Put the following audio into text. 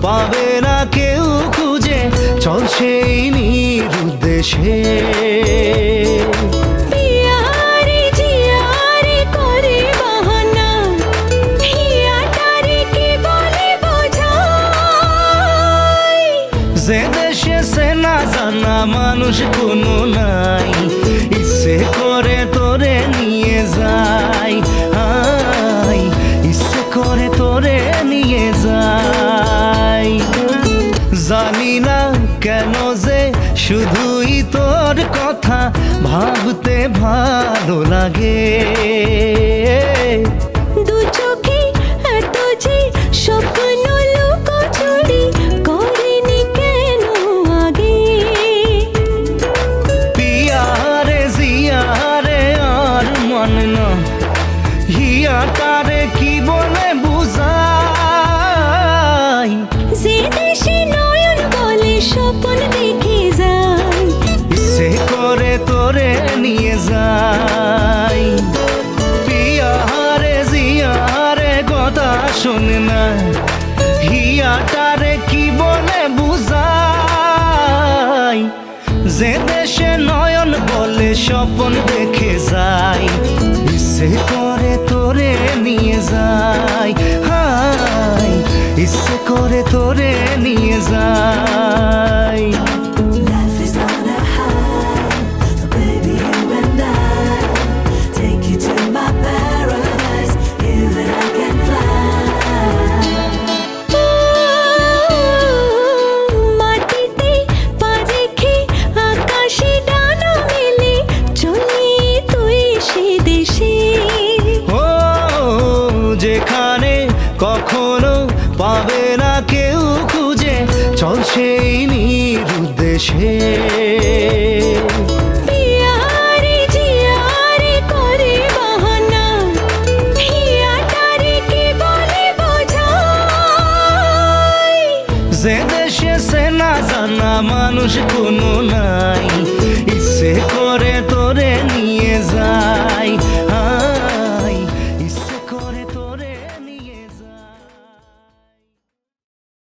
পাবে না কেউ খুঁজে, চল সেই নিরুদ্দেশে। যে দেশে সে না জানা মানুষ কোনো নাই, ইচ্ছে করে তোরে নিয়ে যাই, ইচ্ছে করে তোরে নিয়ে যাই। জানি না কেন যে শুধুই তোর কথা ভাবতে ভালো লাগে। দু চোখে এত যে স্বপ্ন লুকোচুরি করেনি কেন আগে। পিয়ারে জিয়ারে আর মন না, হিয়াটারে কি বলে বুঝাই। যে দেশে নয়ন বলে স্বপ্ন দেখে যাই, ইচ্ছে করে তোরে নিয়ে যাই। পিয়ারে জিয়ারে কথা শোনে না, হিয়াটারে কি বলে বুঝাই। যে দেশে নয়ন বলে স্বপ্ন দেখে যাই, ইচ্ছে করে তোরে নিয়ে যাই, ইচ্ছে করে তোরে নিয়ে যাই। Life is on a high, baby, you and I. Take you to my paradise, even I can fly. মাটিতে পা রেখে আকাশে ডানা মেলে চলি তুই সে দেশে। ও যেখানে কখনো পাবে না কেউ খুঁজে, চল সেই নিরুদ্দেশে। পিয়ারে জিয়ারে করে বাহানা, হিয়াটারে কি বলে বোঝাই। যে দেশে সে না জানা মানুষ কোনো না,